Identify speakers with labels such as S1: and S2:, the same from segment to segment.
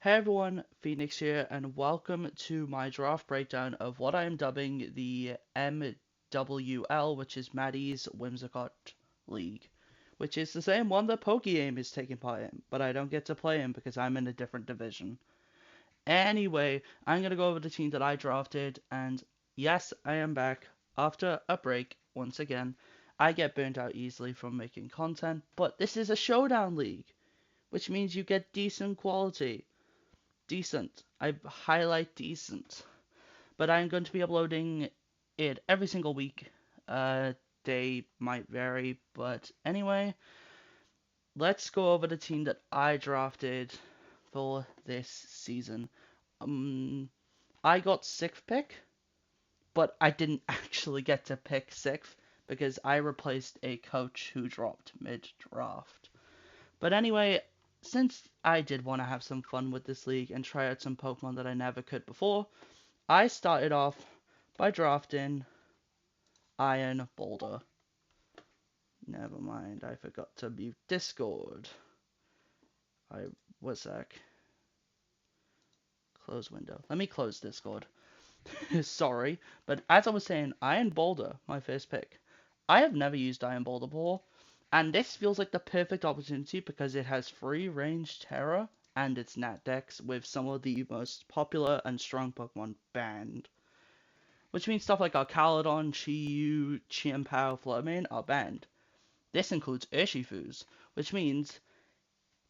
S1: Hey everyone, Phoenix here, and welcome to my draft breakdown of what I am dubbing the MWL, which is Maddie's Whimsicott League, which is the same one that Pokegame is taking part in, but I don't get to play in because I'm in a different division. Anyway, I'm gonna go over the team that I drafted, and yes, I am back after a break once again. I get burnt out easily from making content, but this is a showdown league, which means you get decent quality. Decent. I highlight decent. But I'm going to be uploading it every single week. They might vary, but anyway, let's go over the team that I drafted for this season. Um, I got sixth pick, but I didn't actually get to pick sixth because I replaced a coach who dropped mid draft. But anyway, since I did want to have some fun with this league and try out some Pokemon that I never could before, I started off by drafting Iron Boulder. Never mind, I forgot to mute Discord. I was like, close window. Let me close Discord. Sorry, but as I was saying, Iron Boulder, my first pick. I have never used Iron Boulder before, and this feels like the perfect opportunity because it has free range Terra and its Nat Dex with some of the most popular and strong Pokemon banned. Which means stuff like Arcaludon, Chi-Yu, Chien-Pao, Fluttermane are banned. This includes Urshifus, which means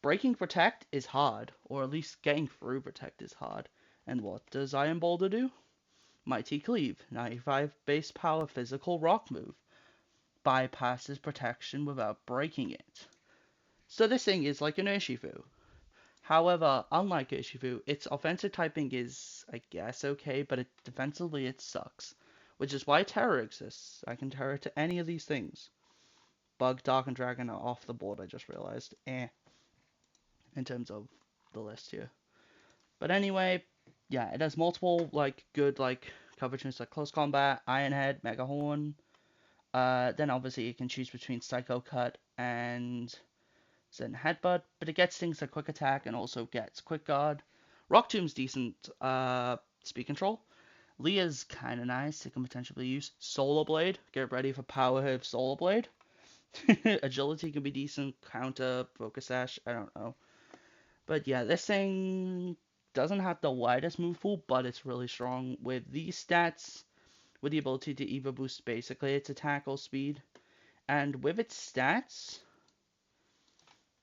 S1: breaking Protect is hard, or at least getting through Protect is hard. And what does Iron Boulder do? Mighty Cleave, 95 base power physical rock move, bypasses protection without breaking it. So this thing is like an Urshifu. However, unlike Urshifu, its offensive typing is, I guess, okay, but defensively it sucks. Which is why Terror exists. I can Terror to any of these things. Bug, Dark, and Dragon are off the board, I just realized. In terms of the list here. But anyway, yeah, it has multiple, good, coverage moves like Close Combat, Iron Head, Mega Horn. Then obviously you can choose between Psycho Cut and Zen Headbutt, but it gets things like Quick Attack and also gets Quick Guard. Rock Tomb's decent, Speed Control. Leah's kinda nice, it can potentially use Solar Blade. Get ready for Power Herb Solar Blade. Agility can be decent, Counter, Focus Sash, I don't know. But yeah, this thing doesn't have the widest move pool, but it's really strong with these stats, with the ability to either boost basically its attack or speed. And with its stats,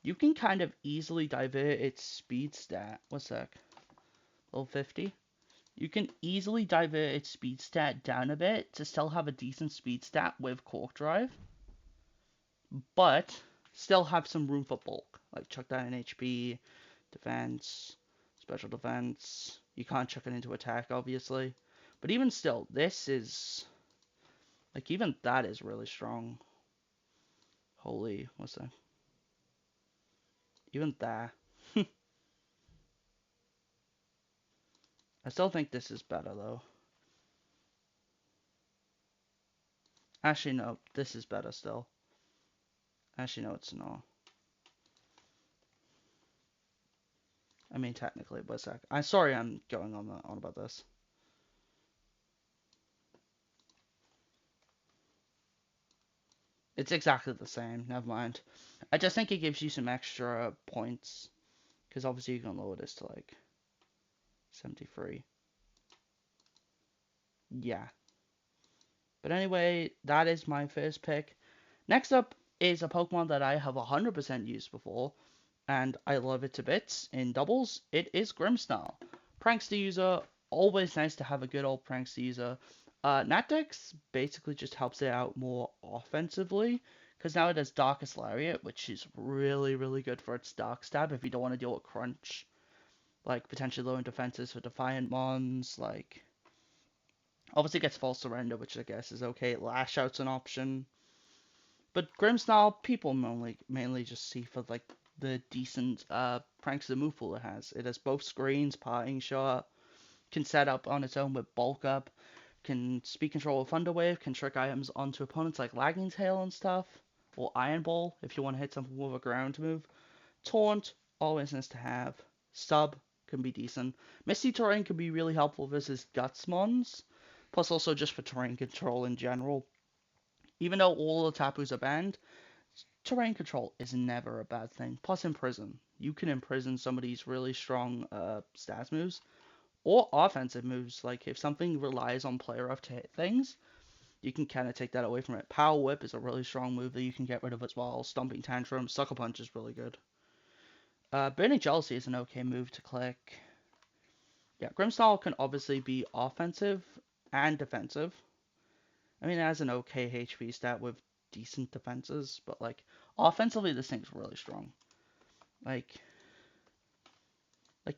S1: you can kind of easily divert its speed stat. What's that? Level 50? You can easily divert its speed stat down a bit to still have a decent speed stat with Cork Drive, but still have some room for bulk, like chuck that in HP, defense, special defense. You can't chuck it into attack, obviously. But even still, this is... like, even that is really strong. Holy, what's that? Even that. I still think this is better, though. Actually, no, this is better still. Actually, no, it's not. I mean, technically, but sec. I'm sorry I'm going on about this. It's exactly the same, never mind. I just think it gives you some extra points, because obviously you can lower this to, 73. Yeah. But anyway, that is my first pick. Next up is a Pokemon that I have 100% used before, and I love it to bits in doubles. It is Grimmsnarl. Prankster user, always nice to have a good old Prankster user. Natdex basically just helps it out more offensively, because now it has Darkest Lariat, which is really, really good for its Dark Stab if you don't want to deal with Crunch. Like, potentially lowering defenses for Defiant Mons, obviously it gets False Surrender, which I guess is okay. Lash Out's an option. But Grimmsnarl, people mainly just see for, the decent pranks the move pool it has. It has both screens, parting shot, can set up on its own with bulk up, can speed control with Thunder Wave, can trick items onto opponents like Lagging Tail and stuff, or Iron Ball if you want to hit something with a ground move. Taunt, always nice to have. Sub, can be decent. Misty Terrain can be really helpful versus Guts mons, plus also just for terrain control in general. Even though all the Tapus are banned, terrain control is never a bad thing. Plus imprison. You can imprison some of these really strong stats moves, or offensive moves, like if something relies on player up to hit things, you can kind of take that away from it. Power Whip is a really strong move that you can get rid of as well. Stomping Tantrum, Sucker Punch is really good. Burning Jealousy is an okay move to click. Yeah, Grimstyle can obviously be offensive and defensive. I mean, it has an okay HP stat with decent defenses, but like offensively, this thing's really strong. Like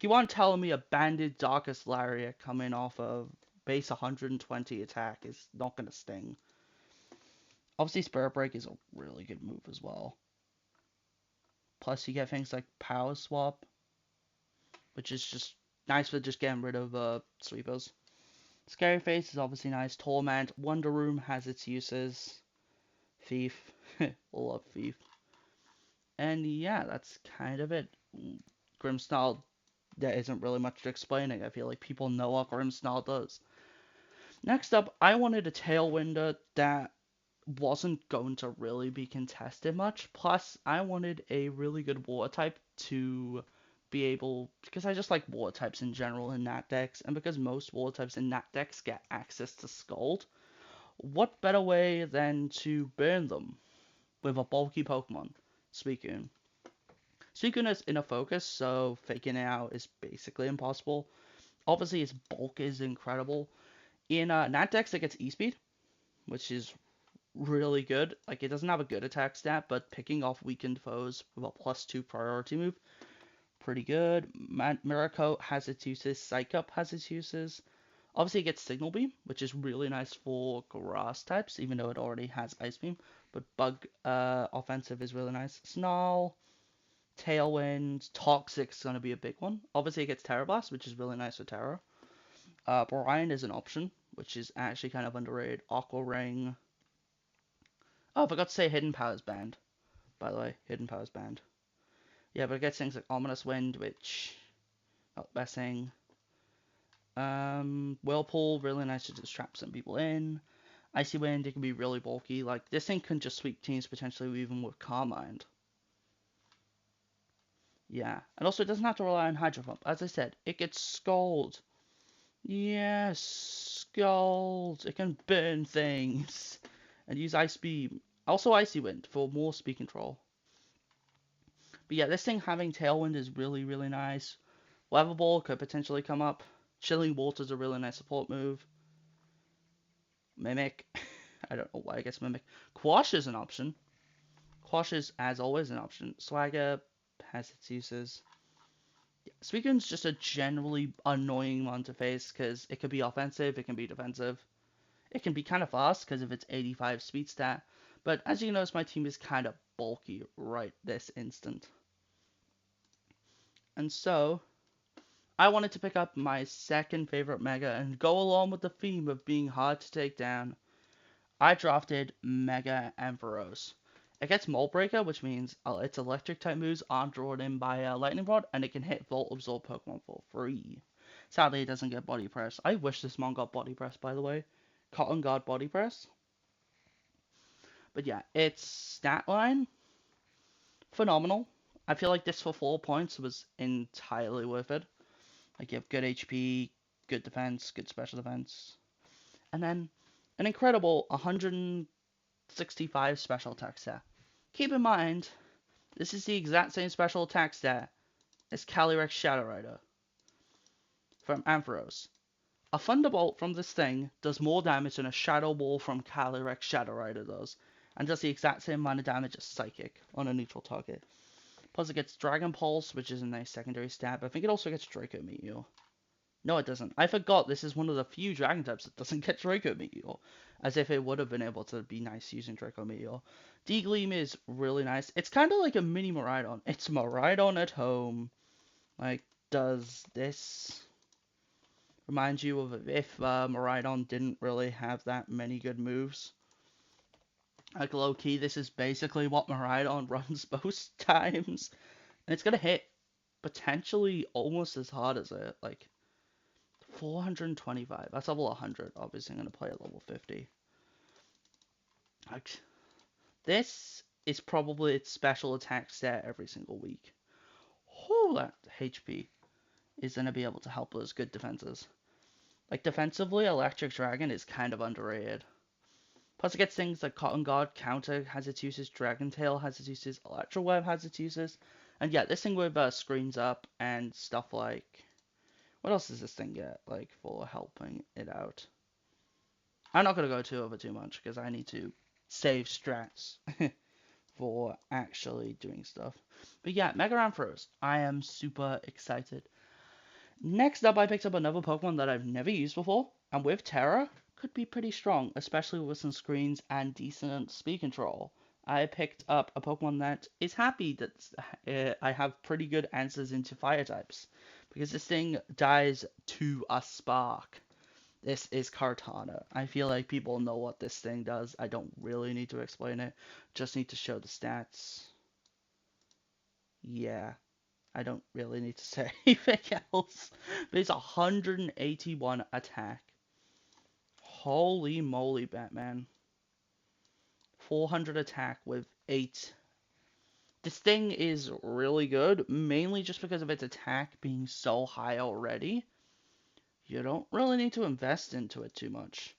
S1: you want to tell me a Banded Darkest Lariat coming off of base 120 attack is not going to sting. Obviously, Spirit Break is a really good move as well. Plus, you get things like Power Swap, which is just nice for just getting rid of sweepers. Scary Face is obviously nice. Torment, Wonder Room has its uses. Thief, love Thief. And yeah, that's kind of it. Grimstyle, there isn't really much to explaining. I feel like people know what Grimstyle does. Next up, I wanted a Tailwinder that wasn't going to really be contested much. Plus, I wanted a really good water type to be able, because I just like water types in general in Nat decks, and because most water types in Nat decks get access to Scald, what better way than to burn them with a bulky Pokemon, Suicune. Suicune is inner focus, so faking it out is basically impossible. Obviously, its bulk is incredible. In Nat decks, it gets E-Speed, which is really good. Like, it doesn't have a good attack stat, but picking off weakened foes with a +2 priority move, pretty good. Miracle has its uses. Psych Up has its uses. Obviously, it gets Signal Beam, which is really nice for grass types, even though it already has Ice Beam. But Bug offensive is really nice. Snarl, Tailwind, Toxic's going to be a big one. Obviously, it gets Terra Blast, which is really nice for Terra. Brian is an option, which is actually kind of underrated. Aqua Ring. Oh, I forgot to say Hidden Powers banned. By the way, Hidden Powers banned. Yeah, but it gets things like Ominous Wind, which not the best thing. Whirlpool, really nice to just trap some people in. Icy Wind, it can be really bulky. Like, this thing can just sweep teams potentially even with Carmine. Yeah, and also it doesn't have to rely on Hydro Pump. As I said, it gets Scald. Yes, Scald. It can burn things. And use Ice Beam. Also Icy Wind for more speed control. But yeah, this thing having Tailwind is really, really nice. Weather Ball could potentially come up. Chilling Water is a really nice support move. Mimic. I don't know why I guess Mimic. Quash is an option. Quash is, as always, an option. Swagger has its uses. Yeah, Suicune's just a generally annoying one to face because it can be offensive, it can be defensive. It can be kind of fast because of its 85 speed stat. But as you notice, my team is kind of bulky right this instant. And so, I wanted to pick up my second favorite Mega and go along with the theme of being hard to take down. I drafted Mega Ampharos. It gets Mold Breaker, which means its electric type moves aren't drawn in by a Lightning Rod, and it can hit Volt Absorb Pokemon for free. Sadly, it doesn't get Body Press. I wish this mon got Body Press, by the way. Cotton Guard Body Press. But yeah, its stat line, phenomenal. I feel like this for 4 points was entirely worth it. Like, you have good HP, good defense, good special defense. And then an incredible 165 special attack stat. Keep in mind, this is the exact same special attack stat as Calyrex Shadow Rider from Ampharos. A Thunderbolt from this thing does more damage than a Shadow Ball from Calyrex Shadow Rider does, and does the exact same amount of damage as Psychic on a neutral target. Plus it gets Dragon Pulse, which is a nice secondary stat, but I think it also gets Draco Meteor. No, it doesn't. I forgot this is one of the few Dragon types that doesn't get Draco Meteor. As if it would have been able to be nice using Draco Meteor. D-Gleam is really nice. It's kind of like a mini Miraidon. It's Miraidon at home. Like, does this remind you of if Miraidon didn't really have that many good moves? Like, low-key, this is basically what Miraidon runs most times. And it's gonna hit. potentially almost as hard as it. Like 425. That's level 100. Obviously, I'm gonna play at level 50. Like this is probably its special attack stat every single week. Oh, that HP is gonna be able to help those good defenses. Like defensively, Electric Dragon is kind of underrated. Plus, it gets things like Cotton Guard, Counter has its uses, Dragon Tail has its uses, Electro Web has its uses, and yeah, this thing with screens up and stuff like. What else does this thing get, like, for helping it out? I'm not gonna go over too much because I need to save strats for actually doing stuff. But yeah, Mega Ampharos, I am super excited. Next up, I picked up another Pokemon that I've never used before, and with Terra, could be pretty strong, especially with some screens and decent speed control. I picked up a Pokemon that is happy that I have pretty good answers into fire types, because this thing dies to a spark. This is Kartana. I feel like people know what this thing does. I don't really need to explain it, just need to show the stats. Yeah, I don't really need to say anything else. But it's 181 attack. Holy moly, Batman. 400 attack with 8. This thing is really good, mainly just because of its attack being so high already. You don't really need to invest into it too much.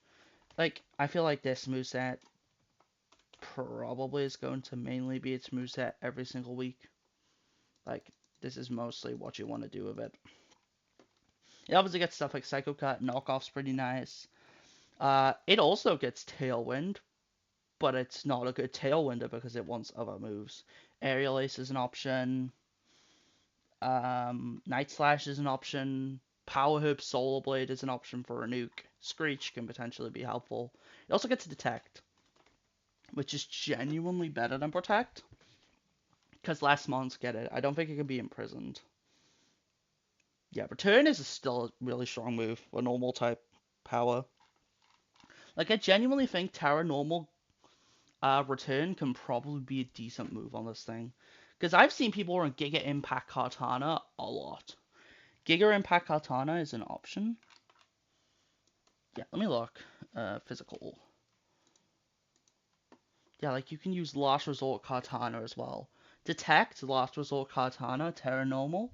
S1: Like, I feel like this moveset probably is going to mainly be its moveset every single week. Like, this is mostly what you want to do with it. It obviously gets stuff like Psycho Cut, Knockoff's pretty nice. It also gets Tailwind, but it's not a good Tailwinder because it wants other moves. Aerial Ace is an option. Night Slash is an option. Power Hoop Solar Blade is an option for a nuke. Screech can potentially be helpful. It also gets Detect, which is genuinely better than Protect. Because less mons get it. I don't think it can be imprisoned. Yeah, Return is still a really strong move for normal type power. Like, I genuinely think Terra normal Return can probably be a decent move on this thing. Because I've seen people run Giga Impact Kartana a lot. Giga Impact Kartana is an option. Yeah, let me look. Physical. Yeah, like you can use Last Resort Kartana as well. Detect, Last Resort Kartana, Terra normal.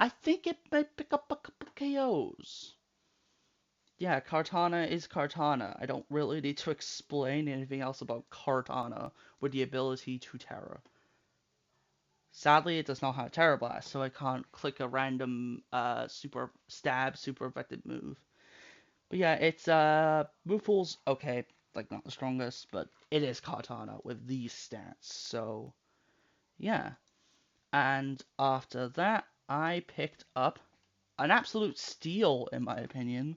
S1: I think it might pick up a couple KOs. Yeah, Kartana is Kartana. I don't really need to explain anything else about Kartana with the ability to Terra. Sadly, it does not have Terra Blast, so I can't click a random super effective move. But yeah, it's move pool's okay, like not the strongest, but it is Kartana with these stats. So yeah. And after that, I picked up an absolute steal, in my opinion,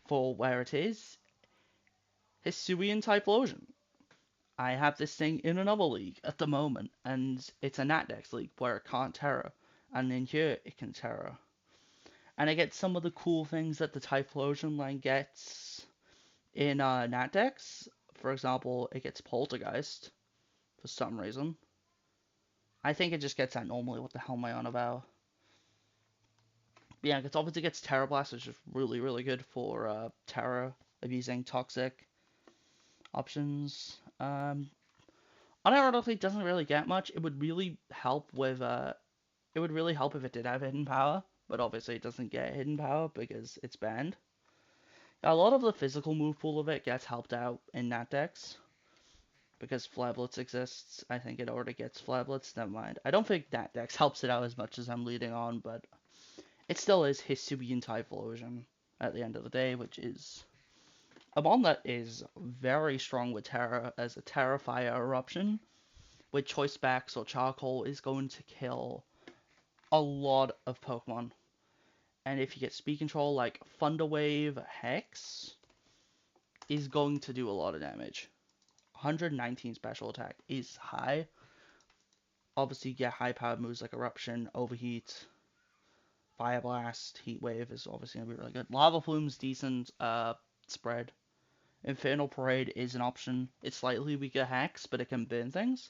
S1: for where it is. Hisuian Typhlosion. I have this thing in another league at the moment, and it's a Natdex league where it can't Terra, and in here it can Terra. And I get some of the cool things that the Typhlosion line gets in Natdex. For example, it gets Poltergeist for some reason. I think it just gets that normally. What the hell am I on about? But yeah, it obviously gets Terra Blast, which is really, really good for Terra abusing toxic options. Unironically, doesn't really get much. It would really help with it would really help if it did have hidden power, but obviously it doesn't get hidden power because it's banned. A lot of the physical move pool of it gets helped out in that decks because Flare Blitz exists. I think it already gets Flare Blitz. Never mind. I don't think that dex helps it out as much as I'm leading on, but it still is Hisuian Typhlosion at the end of the day, which is a mon that is very strong with Terra as a Terra Fire Eruption. With Choice Specs or Charcoal is going to kill a lot of Pokemon. And if you get speed control like Thunder Wave Hex is going to do a lot of damage. 119 special attack is high. Obviously you get high powered moves like Eruption, Overheat, Fire Blast, Heat Wave is obviously going to be really good. Lava Plume's decent spread. Infernal Parade is an option. It's slightly weaker Hex, but it can burn things.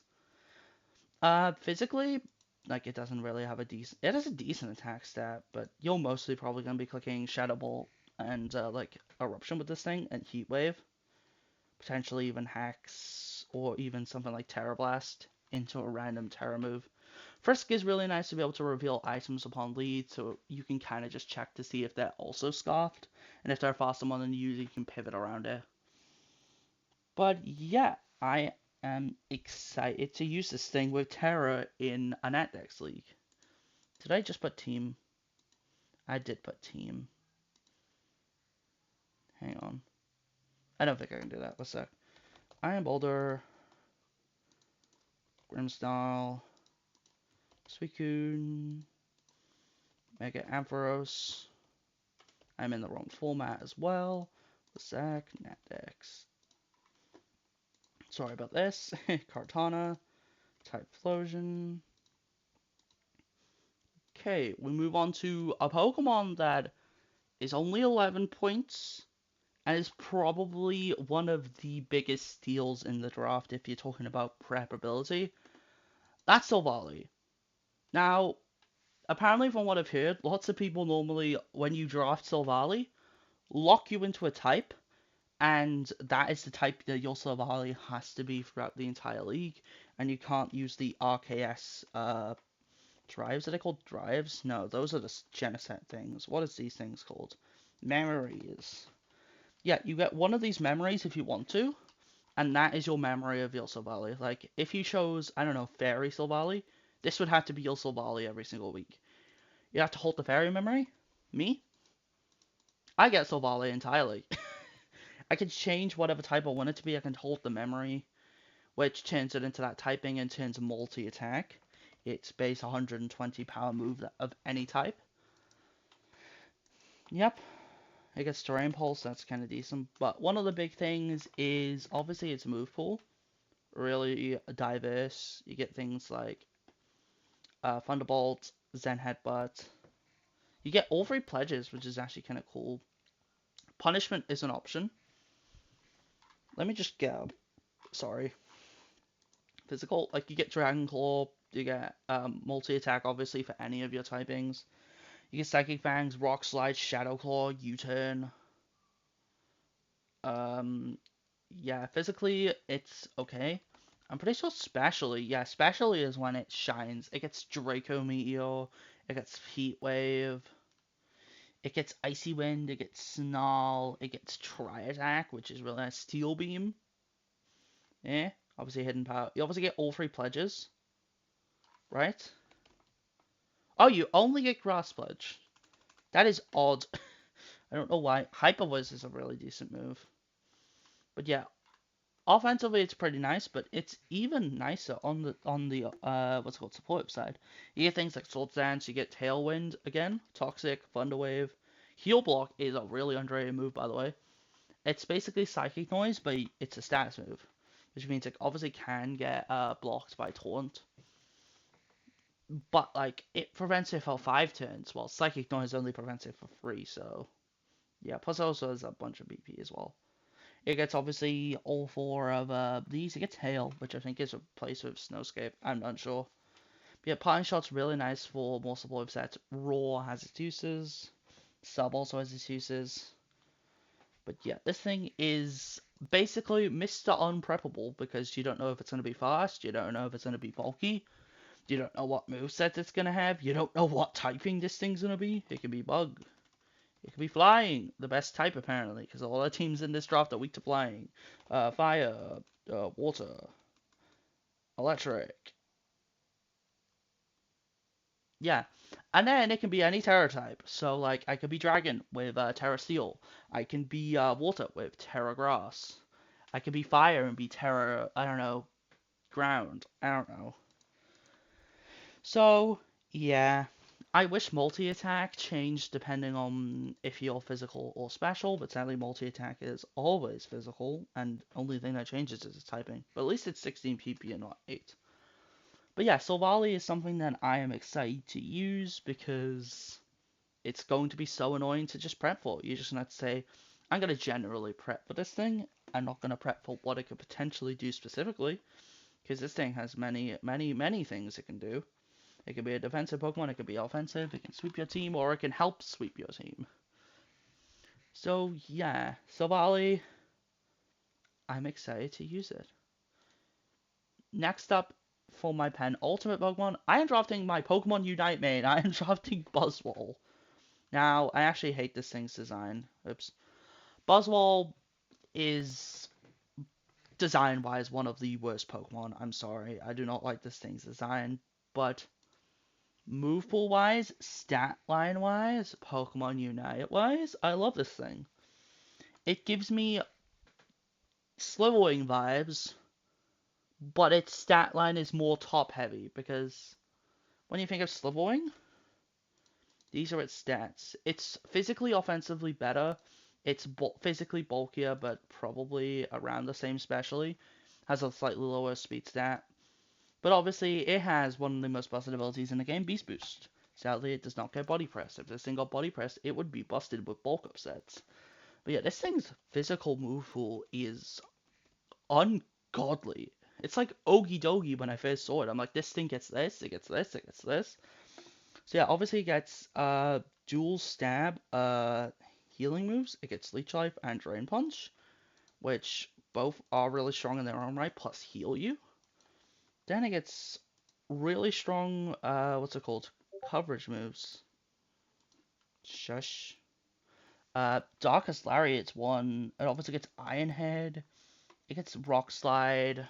S1: Physically, Like, it doesn't really have a decent... It has a decent attack stat, but you're mostly probably going to be clicking Shadow Ball and, like, Eruption with this thing, and Heat Wave. Potentially even Hex, or even something like Terra Blast into a random Terra move. Frisk is really nice to be able to reveal items upon lead, so you can kind of just check to see if they're also Scarfed, and if they're faster than you can pivot around it. But yeah, I am excited to use this thing with Terra in a NetDex League. Did I just put team? I did put team. Hang on. I don't think I can do that. Let's sec. Iron Boulder, Grimstyle, Suicune, Mega Ampharos. I'm in the wrong format as well. Let's sec. NetDex. Sorry about this. Kartana, Typhlosion. Okay, we move on to a Pokemon that is only 11 points and is probably one of the biggest steals in the draft if you're talking about prep ability. That's Silvally. Now, apparently from what I've heard, lots of people normally, when you draft Silvally, lock you into a type, and that is the type that your Silvally has to be throughout the entire league, and you can't use the RKS drives. Are they called drives? No, those are the Genesect things. What is these things called? Memories. Yeah, you get one of these memories if you want to, and that is your memory of your Silvally. Like, if you chose, I don't know, Fairy Silvally, this would have to be your Silvally every single week. You have to hold the Fairy memory. Me? I get Silvally entirely. I can change whatever type I want it to be. I can hold the memory, which turns it into that typing and turns multi-attack. It's base 120 power move of any type. Yep. It gets Terrain Pulse, that's kind of decent. But one of the big things is obviously its move pool. Really diverse. You get things like Thunderbolt, Zen Headbutt. You get all three pledges, which is actually kind of cool. Punishment is an option. Let me just get, sorry. Physical, like you get Dragon Claw, you get multi-attack obviously for any of your typings. You get Psychic Fangs, Rock Slide, Shadow Claw, U-Turn. Yeah, physically it's okay. I'm pretty sure specially, yeah, specially is when it shines. It gets Draco Meteor, it gets Heat Wave, it gets Icy Wind, it gets Snarl, it gets Tri-Attack, which is really nice. Steel Beam. Yeah, obviously hidden power. You obviously get all three pledges, right? Oh, you only get Grass Pledge. That is odd. I don't know why. Hyper Voice is a really decent move. But yeah, offensively it's pretty nice, but it's even nicer on the what's it called, support side. You get things like Swords Dance, you get Tailwind again, Toxic, Thunder Wave. Heal Block is a really underrated move, by the way. It's basically Psychic Noise, but it's a status move, which means it obviously can get blocked by Taunt. But like it prevents it for 5 turns, while Psychic Noise only prevents it for 3. So yeah, plus it also has a bunch of BP as well. It gets obviously all 4 of these. It gets Hail, which I think is replaced with Snowscape. I'm not sure. But yeah, Parting Shot's really nice for more support sets. Roar has its uses. Sub also has its uses. But yeah, this thing is basically Mr. Unpreppable because you don't know if it's going to be fast, you don't know if it's going to be bulky, you don't know what moveset it's going to have, you don't know what typing this thing's going to be. It can be Bug, it could be Flying, the best type apparently, because all the teams in this draft are weak to Flying. Fire, Water, Electric. Yeah. And then it can be any Terra type. So, like, I could be Dragon with Terra Steel. I can be Water with Terra Grass. I could be Fire and be Terra, I don't know, Ground. I don't know. So, yeah. I wish multi-attack changed depending on if you're physical or special, but sadly multi-attack is always physical, and only thing that changes is its typing. But at least it's 16 PP and not 8. But yeah, Silvally is something that I am excited to use because it's going to be so annoying to just prep for. You're just going to have to say, I'm going to generally prep for this thing. I'm not going to prep for what it could potentially do specifically, because this thing has many, many, many things it can do. It can be a defensive Pokemon, it can be offensive, it can sweep your team, or it can help sweep your team. So yeah, Silvally, I'm excited to use it. Next up for my penultimate Pokemon, I am drafting my Pokemon Unite main. I am drafting Buzzwole. Now, I actually hate this thing's design. Oops. Buzzwole is, design-wise, one of the worst Pokemon. I'm sorry. I do not like this thing's design. But move pool-wise, stat line-wise, Pokemon Unite-wise, I love this thing. It gives me Slithering vibes, but its stat line is more top-heavy, because when you think of Slithering, these are its stats. It's physically offensively better. It's physically bulkier, but probably around the same specially. Has a slightly lower speed stat. But obviously, it has one of the most busted abilities in the game, Beast Boost. Sadly, it does not get Body Press. If this thing got Body Press, it would be busted with bulk upsets. But yeah, this thing's physical move pool is ungodly. It's like Ogie Dogie when I first saw it. I'm like, this thing gets this, it gets this, it gets this. So yeah, obviously it gets dual stab healing moves. It gets Leech Life and Drain Punch, which both are really strong in their own right, plus heal you. Then it gets really strong, what's it called? Coverage moves. Shush. Darkest Lariat's one. It obviously gets Iron Head. It gets Rock Slide.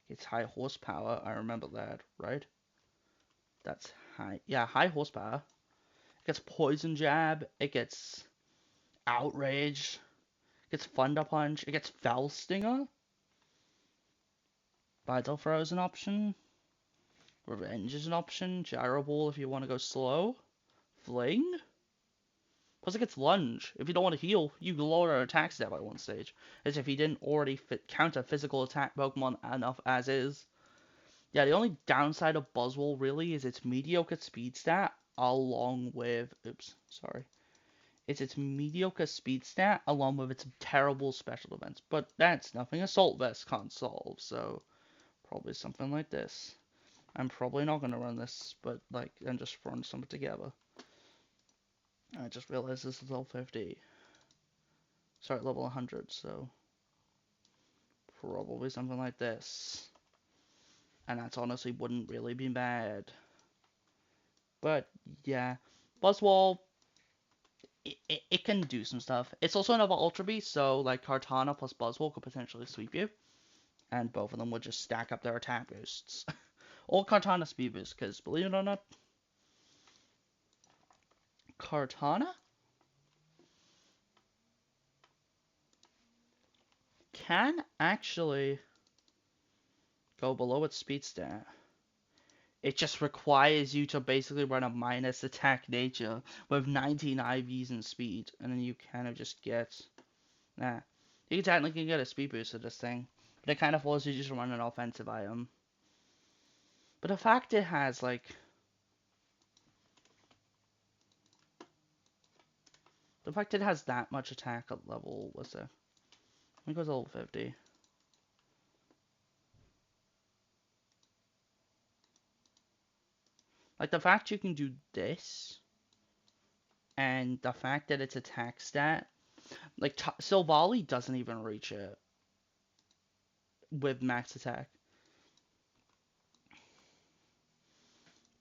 S1: It's high horsepower. I remember that, right? That's high. Yeah, high horsepower. It gets Poison Jab. It gets Outrage. It gets Thunder Punch. It gets Foul Stinger. Vital Throw is an option. Revenge is an option. Gyro Ball if you want to go slow. Fling. Plus it gets Lunge. If you don't want to heal, you can lower an attack stat by one stage. As if you didn't already counter physical attack Pokemon enough as is. Yeah, the only downside of Buzzwole really is its mediocre speed stat along with... Oops, sorry. It's its mediocre speed stat along with its terrible special defense. But that's nothing Assault Vest can't solve, so probably something like this. I'm probably not going to run this, but like, I'm just throwing something together. I just realized this is level 50. Sorry, level 100, so probably something like this. And that's honestly wouldn't really be bad. But yeah, Buzzwole, it can do some stuff. It's also another Ultra Beast, so like Kartana plus Buzzwole could potentially sweep you. And both of them would just stack up their attack boosts. Or Kartana speed boost, because believe it or not, Kartana can actually go below its speed stat. It just requires you to basically run a minus attack nature with 19 IVs and speed, and then you kind of just get... Nah. You can technically get a speed boost of this thing, but it kind of forces you just to run an offensive item. But the fact it has, like... The fact it has that much attack at level... What's that? I think it was level 50. Like, the fact you can do this, and the fact that its attack stat, like, Silvally doesn't even reach it with max attack.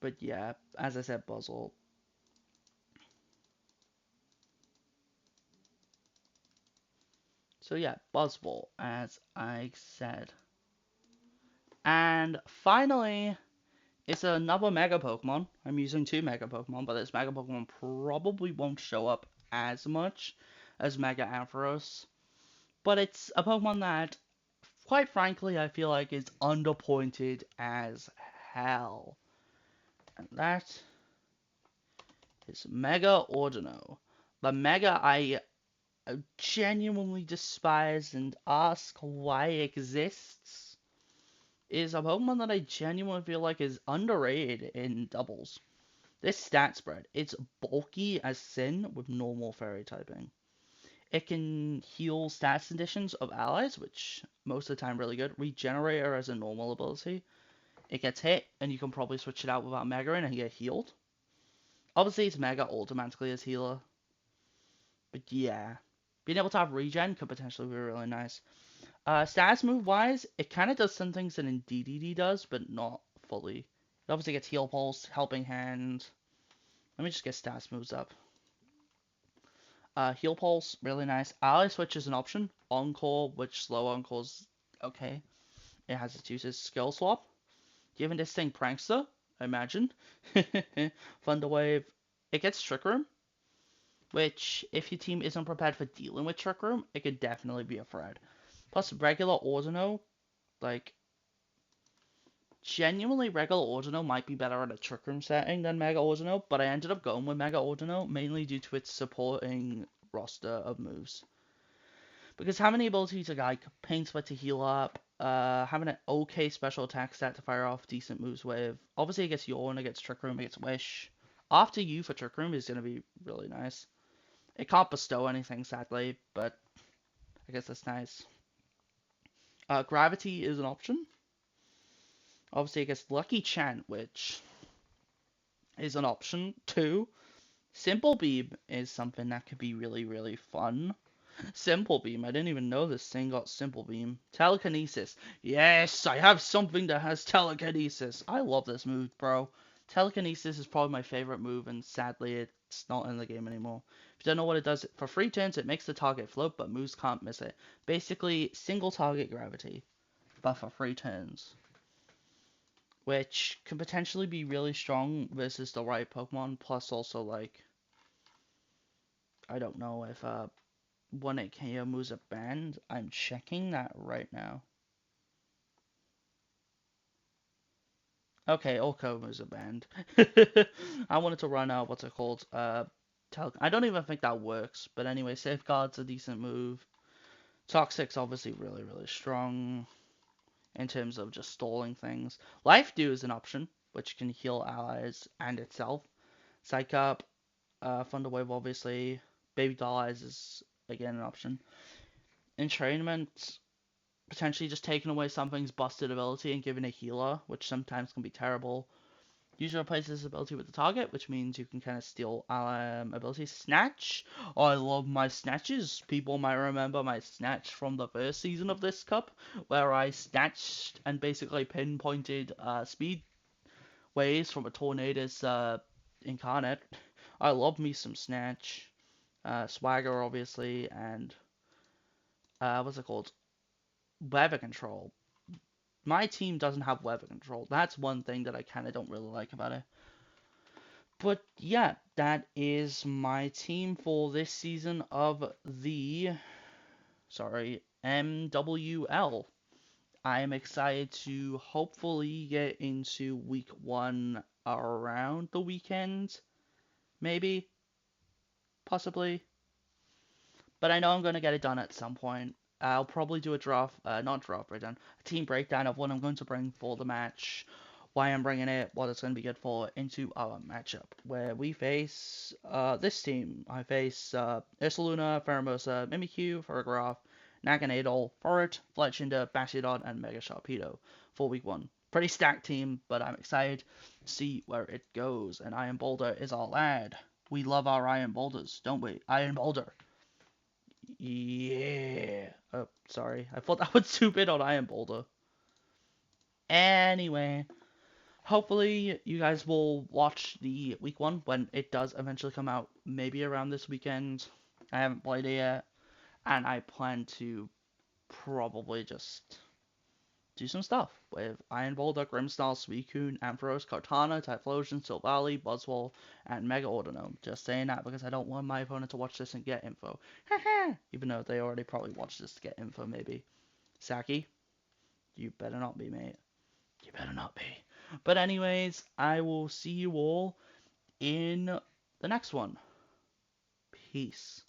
S1: But yeah, as I said, Buzzle. So yeah, Buzzwole, as I said. And finally, it's another Mega Pokemon. I'm using two Mega Pokemon, but this Mega Pokemon probably won't show up as much as Mega Ampharos. But it's a Pokemon that, quite frankly, I feel like is underpointed as hell. And that is Mega Ordino. The Mega I genuinely despise and ask why it exists is a Pokemon that I genuinely feel like is underrated in doubles. This stat spread, it's bulky as sin with normal fairy typing. It can heal stats conditions of allies, which most of the time really good. Regenerator as a normal ability. it gets hit, and you can probably switch it out without Mega in and get healed. Obviously, it's Mega automatically as healer. But yeah, being able to have regen could potentially be really nice. Status move wise, it kind of does some things that DDD does, but not fully. It obviously gets heal pulse, helping hand. Let me just get status moves up. Heal pulse, really nice. Ally switch is an option. Encore, which slow encore's okay. It has its uses. Skill swap. Given this thing prankster, I imagine. Thunderwave. It gets trick room, which if your team isn't prepared for dealing with trick room, it could definitely be a threat. Plus regular Ordino, like genuinely regular Ordino might be better at a trick room setting than Mega Ordino, but I ended up going with Mega Ordino mainly due to its supporting roster of moves. Because having the ability to like Pain Sweat to heal up, having an okay special attack stat to fire off decent moves with. Obviously, it gets Yawn, it gets Trick Room, it gets Wish. After you for Trick Room is going to be really nice. It can't bestow anything, sadly, but I guess that's nice. Gravity is an option. Obviously, it gets Lucky Chant, which is an option too. Simple Beam is something that could be really, really fun. Simple Beam. I didn't even know this thing got Simple Beam. Telekinesis. Yes, I have something that has telekinesis. I love this move, bro. Telekinesis is probably my favorite move, and sadly, it's not in the game anymore. If you don't know what it does, for 3 turns, it makes the target float, but moves can't miss it. Basically, single target gravity, but for 3 turns. Which can potentially be really strong versus the right Pokemon, plus also, like, I don't know if, 1-8 KO moves are banned. I'm checking that right now. Okay, all KO moves are banned. I wanted to run out, what's it called? I don't even think that works. But anyway, Safeguard's a decent move. Toxic's obviously really, really strong in terms of just stalling things. Life Dew is an option, which can heal allies and itself. Psych Up, Thunderwave obviously. Baby Doll Eyes is again an option. Entrainment, potentially just taking away something's busted ability and giving a healer, which sometimes can be terrible. User replaces ability with the target, which means you can kind of steal abilities. Snatch. Oh, I love my snatches. People might remember my snatch from the first season of this cup, where I snatched and basically pinpointed speed waves from a Tornadus incarnate. I love me some snatch. Swagger, obviously, and what's it called? Weather control. My team doesn't have weather control. That's one thing that I kind of don't really like about it. But yeah, that is my team for this season of the, MWL. I am excited to hopefully get into week 1 around the weekend. Maybe. Possibly. But I know I'm going to get it done at some point. I'll probably do a not draft breakdown, a team breakdown of what I'm going to bring for the match, why I'm bringing it, what it's going to be good for, into our matchup, where we face this team. I face Ursaluna, Pheromosa, Mimikyu, Ferrograph, Naganadel, Forret, Fletchinder, Bastiodon, and Mega Sharpedo for week 1. Pretty stacked team, but I'm excited to see where it goes, and Iron Boulder is our lad. We love our Iron Boulders, don't we? Iron Boulder. Yeah. Oh, sorry. I thought that was stupid on Iron Boulder. Anyway, hopefully you guys will watch the week 1 when it does eventually come out. Maybe around this weekend. I haven't played it yet. And I plan to probably just do some stuff with Iron Boulder, Grimmsnarl, Suicune, Ampharos, Kartana, Typhlosion, Silvally, Buzzwole, and Mega Ordinome. Just saying that because I don't want my opponent to watch this and get info. Even though they already probably watched this to get info, maybe. Saki, you better not be, mate. You better not be. But anyways, I will see you all in the next one. Peace.